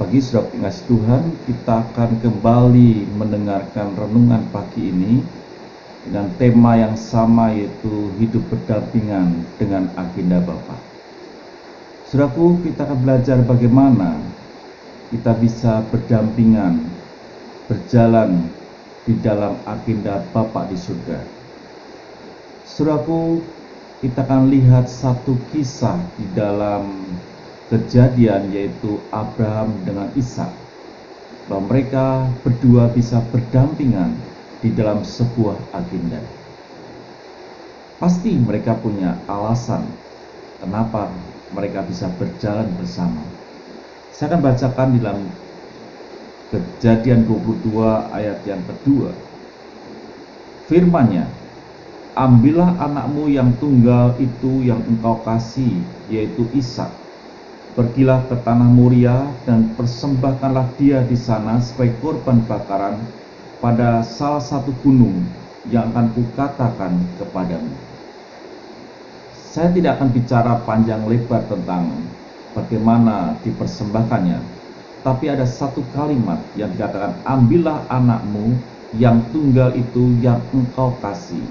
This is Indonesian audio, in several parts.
pagi, saudara pengasih Tuhan. Kita akan kembali mendengarkan renungan pagi ini dengan tema yang sama, yaitu hidup berdampingan dengan agenda Bapa. Saudaraku, kita akan belajar bagaimana kita bisa berdampingan, berjalan di dalam agenda Bapa di surga. Saudaraku, kita akan lihat satu kisah di dalam Kejadian, yaitu Abraham dengan Ishak, bahwa mereka berdua bisa berdampingan di dalam sebuah agenda. Pasti mereka punya alasan kenapa mereka bisa berjalan bersama. Saya akan bacakan di dalam Kejadian 22 ayat yang kedua. Firman-Nya, ambillah anakmu yang tunggal itu yang engkau kasih, yaitu Ishak. Pergilah ke tanah Moria dan persembahkanlah dia di sana sebagai korban bakaran pada salah satu gunung yang akan kukatakan kepadamu. Saya tidak akan bicara panjang lebar tentang bagaimana dipersembahkannya, tapi ada satu kalimat yang dikatakan, ambillah anakmu yang tunggal itu yang engkau kasih.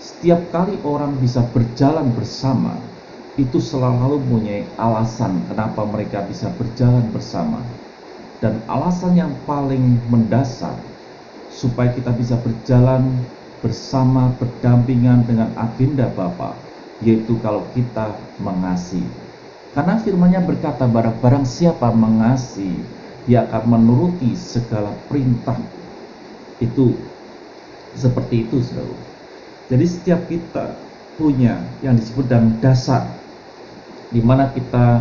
Setiap kali orang bisa berjalan bersama, itu selalu mempunyai alasan kenapa mereka bisa berjalan bersama. Dan alasan yang paling mendasar supaya kita bisa berjalan bersama, berdampingan dengan agenda Bapa, yaitu kalau kita mengasihi. Karena firman-Nya berkata, barang siapa mengasihi, dia akan menuruti segala perintah. Itu seperti itu, saudara. Jadi setiap kita punya yang disebut dengan dasar, di mana kita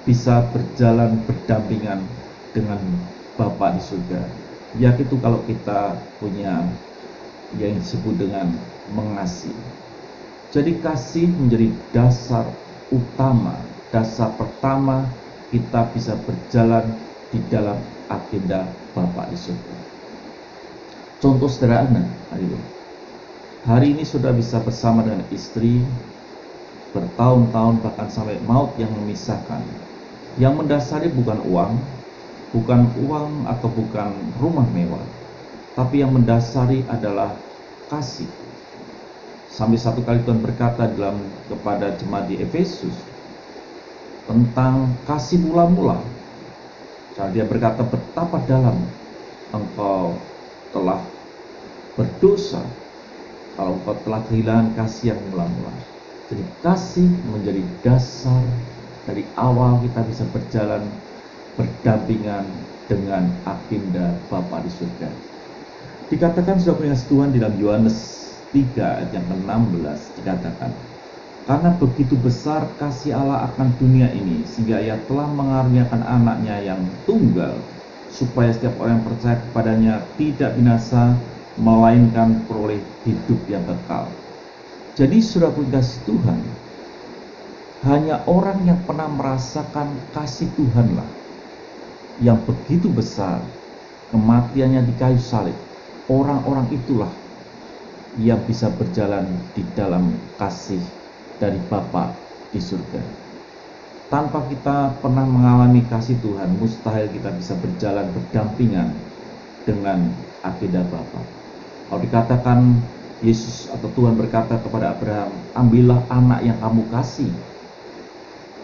bisa berjalan berdampingan dengan Bapa di surga, yaitu kalau kita punya yang disebut dengan mengasihi. Jadi kasih menjadi dasar utama, dasar pertama kita bisa berjalan di dalam agenda Bapa di surga. Contoh sederhana, hari ini sudah bisa bersama dengan istri bertahun-tahun, bahkan sampai maut yang memisahkan. Yang mendasari bukan uang atau bukan rumah mewah, tapi yang mendasari adalah kasih. Sampai satu kali Tuhan berkata kepada jemaat di Efesus tentang kasih mula-mula. Dia berkata, betapa dalam engkau telah berdosa kalau engkau telah kehilangan kasih yang mula-mula. Jadi kasih menjadi dasar dari awal kita bisa berjalan berdampingan dengan agenda Bapa di surga. Dikatakan sudah punya Tuhan di dalam Yohanes 3 ayat yang ke-16, dikatakan, karena begitu besar kasih Allah akan dunia ini, sehingga Ia telah mengaruniakan anaknya yang tunggal, supaya setiap orang yang percaya kepadanya tidak binasa, melainkan peroleh hidup yang kekal. Jadi saudara kasih Tuhan, hanya orang yang pernah merasakan kasih Tuhanlah yang begitu besar, kematiannya di kayu salib, orang-orang itulah yang bisa berjalan di dalam kasih dari Bapa di surga. Tanpa kita pernah mengalami kasih Tuhan, mustahil kita bisa berjalan berdampingan dengan agenda Bapa. Kalau dikatakan Yesus atau Tuhan berkata kepada Abraham, ambillah anak yang kamu kasih.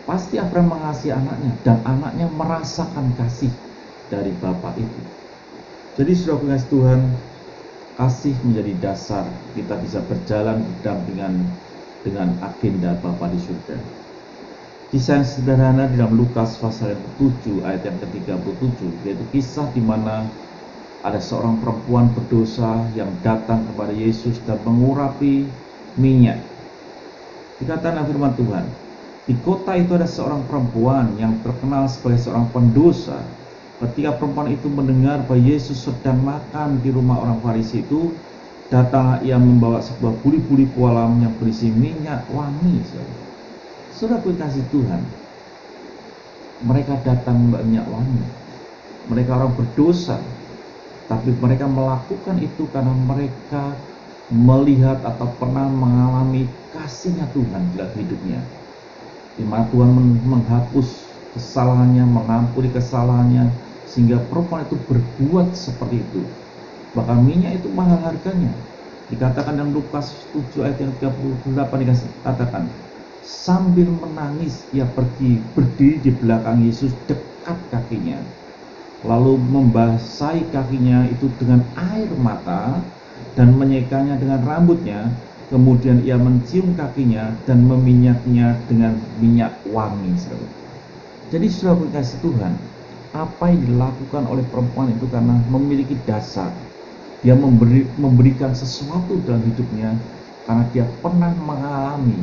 Pasti Abraham mengasihi anaknya, dan anaknya merasakan kasih dari Bapa itu. Jadi saudara pengasih Tuhan, kasih menjadi dasar kita bisa berjalan berdampingan dengan agenda Bapa di surga. Kisah yang sederhana di dalam Lukas pasal yang ke-7 ayat yang ke-37, yaitu kisah di mana ada seorang perempuan berdosa yang datang kepada Yesus dan mengurapi minyak. Dikatakan firman Tuhan, di kota itu ada seorang perempuan yang terkenal sebagai seorang pendosa. Ketika perempuan itu mendengar bahwa Yesus sedang makan di rumah orang Farisi itu, datanglah ia membawa sebuah buli-buli kolam yang berisi minyak wangi. Saudara kasih Tuhan, mereka datang membawa minyak wangi. Mereka orang berdosa, tapi mereka melakukan itu karena mereka melihat atau pernah mengalami kasihnya Tuhan dalam hidupnya, di mana Tuhan menghapus kesalahannya, mengampuni kesalahannya, sehingga perempuan itu berbuat seperti itu. Bahkan minyak itu mahal harganya. Dikatakan dalam Lukas 7 ayat yang 38 dikatakan, sambil menangis ia pergi berdiri di belakang Yesus dekat kakinya, lalu membasahi kakinya itu dengan air mata dan menyekanya dengan rambutnya. Kemudian ia mencium kakinya dan meminyaknya dengan minyak wangi. Jadi sudah berkasih Tuhan, apa yang dilakukan oleh perempuan itu karena memiliki dasar. Dia memberikan sesuatu dalam hidupnya karena dia pernah mengalami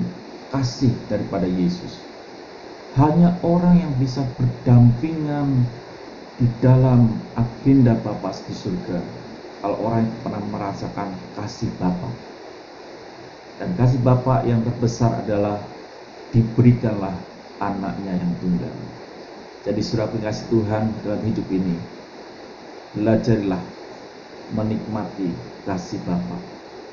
kasih daripada Yesus. Hanya orang yang bisa berdampingan di dalam agenda Bapa di surga, kalau orang yang pernah merasakan kasih Bapa. Dan kasih Bapa yang terbesar adalah diberikanlah anaknya yang tunggal. Jadi saudara kasih Tuhan dalam hidup ini, belajarilah menikmati kasih Bapa,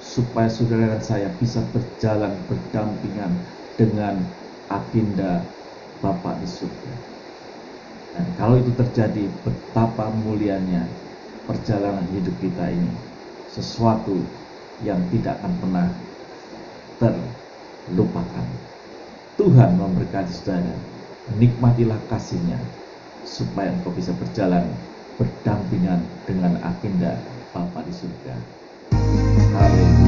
supaya saudara dan saya bisa berjalan berdampingan dengan agenda Bapa di surga. Dan kalau itu terjadi, betapa mulianya perjalanan hidup kita ini, sesuatu yang tidak akan pernah terlupakan. Tuhan memberkati saudara, nikmatilah kasih-Nya supaya engkau bisa berjalan berdampingan dengan agenda Bapa di surga. Haleluya.